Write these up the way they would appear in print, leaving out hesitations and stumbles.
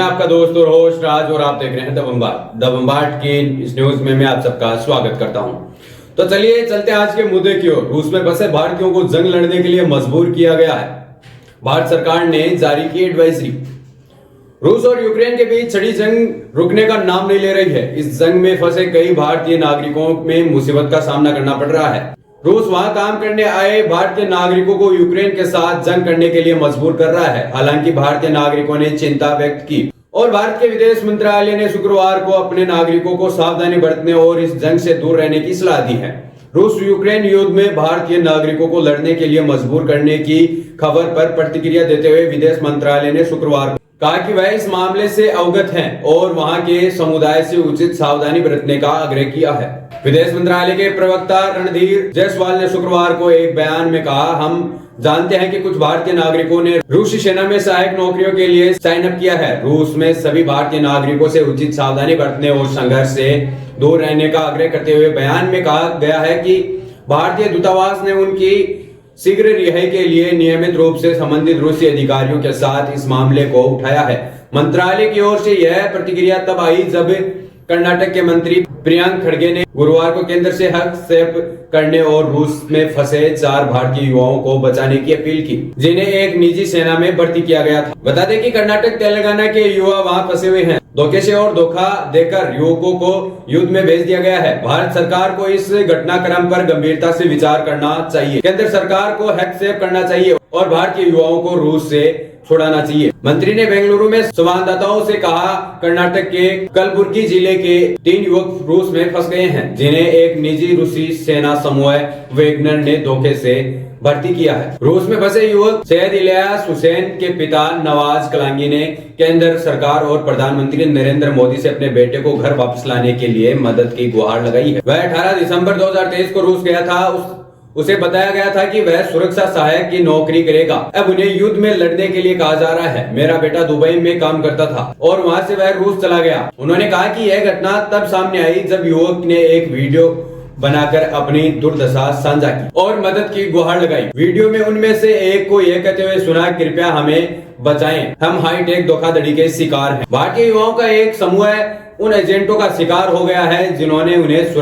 आपका दोस्त और होस्ट राज और आप देख रहे हैं द बम्बार्ड की इस न्यूज में मैं आप सबका स्वागत करता हूं। तो चलिए चलते हैं आज के मुद्दे की ओर। रूस में फंसे भारतीयों को जंग लड़ने के लिए मजबूर किया गया है। भारत सरकार ने जारी की एडवाइजरी। रूस और यूक्रेन के बीच छिड़ी जंग रुकने का नाम नहीं ले रही है। इस जंग में फंसे कई भारतीय नागरिकों में मुसीबत का सामना करना पड़ रहा है। रूस वहां काम करने आए भारतीय नागरिकों को यूक्रेन के साथ जंग करने के लिए मजबूर कर रहा है। हालांकि भारतीय नागरिकों ने चिंता व्यक्त की और भारत के विदेश मंत्रालय ने शुक्रवार को अपने नागरिकों को सावधानी बरतने और इस जंग से दूर रहने की सलाह दी है। रूस यूक्रेन युद्ध में भारतीय नागरिकों को लड़ने के लिए मजबूर करने की खबर पर प्रतिक्रिया देते हुए विदेश मंत्रालय ने शुक्रवार को कहा कि वह इस मामले से अवगत हैं और वहां के समुदाय से उचित सावधानी बरतने का आग्रह किया है। विदेश मंत्रालय के प्रवक्ता रणधीर जायसवाल ने शुक्रवार को एक बयान में कहा, हम जानते हैं कि कुछ भारतीय नागरिकों ने रूसी सेना में सहायक नौकरियों के लिए साइन अप किया है। रूस में सभी भारतीय नागरिकों से उचित सावधानी बरतने और संघर्ष से दूर रहने का आग्रह करते हुए बयान में कहा गया है कि भारतीय दूतावास ने उनकी शीघ्र रिहाई के लिए नियमित रूप से संबंधित रूसी अधिकारियों के साथ इस मामले को उठाया है। मंत्रालय की ओर से यह प्रतिक्रिया तब आई जब कर्नाटक के मंत्री प्रियंक खड़गे ने गुरुवार को केंद्र से हस्तक्षेप करने और रूस में फंसे 4 भारतीय युवाओं को बचाने की अपील की, जिन्हें एक निजी सेना में भर्ती किया गया था। बता दें कि कर्नाटक तेलंगाना के युवा वहां फंसे हुए हैं। धोखे से और धोखा देकर युवकों को युद्ध में भेज दिया गया है। भारत सरकार को इस घटनाक्रम पर गंभीरता से विचार करना चाहिए। केंद्र सरकार को हस्तक्षेप करना चाहिए और भारतीय युवाओं को रूस से छुड़ाना चाहिए। मंत्री ने बेंगलुरु में संवाददाताओं से कहा, कर्नाटक के कलबुर्गी जिले के 3 युवक रूस में फंस गए हैं, जिन्हें एक निजी रूसी सेना समूह वेगनर ने धोखे से भर्ती किया है। रूस में फंसे युवक सैयद इलियास हुसैन के पिता नवाज कलांगी ने केंद्र सरकार और प्रधानमंत्री नरेंद्र मोदी से अपने बेटे को घर वापस लाने के लिए मदद की गुहार लगाई है। वह 18 दिसंबर 2023 को रूस गया था। उसे बताया गया था कि वह सुरक्षा सहायक की नौकरी करेगा। अब उन्हें युद्ध में लड़ने के लिए कहा जा रहा है। मेरा बेटा दुबई में काम करता था और वहां से वह रूस चला गया। उन्होंने कहा कि यह घटना तब सामने आई जब युवक ने एक वीडियो बनाकर अपनी दुर्दशा साझा की और मदद की गुहार लगाई। वीडियो में उनमें से एक को यह कहते हुए सुना, कृपया हमें बचाएं, हम हाईटेक धोखाधड़ी के शिकार हैं। भारतीय युवाओं का एक समूह उन एजेंटों का शिकार हो गया है जिन्होंने उन्हें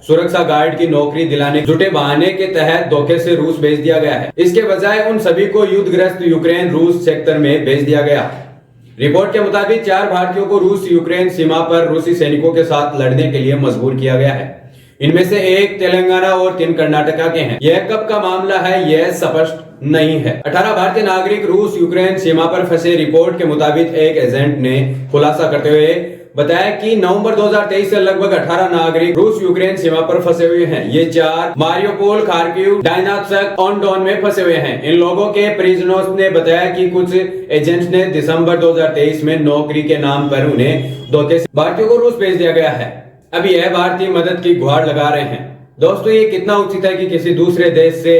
सुरक्षा गार्ड की नौकरी दिलाने जुटे बहाने के तहत धोखे से रूस भेज दिया गया है। इसके बजाय उन सभी को युद्धग्रस्त यूक्रेन रूस सेक्टर में भेज दिया गया। रिपोर्ट के मुताबिक 4 भारतीयों को रूस यूक्रेन सीमा पर रूसी सैनिकों के साथ लड़ने के लिए मजबूर किया गया है। इनमें से एक तेलंगाना और 3 कर्नाटका के हैं। यह कब का मामला है यह स्पष्ट नहीं है। 18 भारतीय नागरिक रूस यूक्रेन सीमा पर फंसे। रिपोर्ट के मुताबिक एक एजेंट ने खुलासा करते हुए बताया कि नवंबर 2023 से लगभग 18 नागरिक रूस यूक्रेन सीमा पर फंसे हुए हैं। ये 4 मारियोपोल, खार्किव, डायनात्सक, ऑन-डॉन में फंसे हुए हैं। इन लोगों के परिजनों ने बताया कि कुछ एजेंट्स ने दिसंबर 2023 में नौकरी के नाम पर उन्हें धोखे से भारतीयों को रूस भेज दिया गया है। अब यह भारतीय मदद की गुहार लगा रहे हैं। दोस्तों, ये कितना उचित है कि किसी दूसरे देश से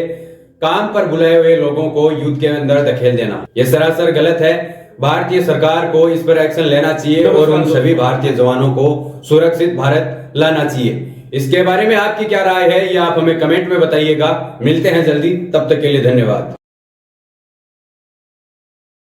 काम पर बुलाए हुए लोगों को युद्ध के अंदर धकेल देना। यह सरासर गलत है। भारतीय सरकार को इस पर एक्शन लेना चाहिए और उन सभी भारतीय जवानों को सुरक्षित भारत लाना चाहिए। इसके बारे में आपकी क्या राय है, ये आप हमें कमेंट में बताइएगा। मिलते हैं जल्दी, तब तक के लिए धन्यवाद।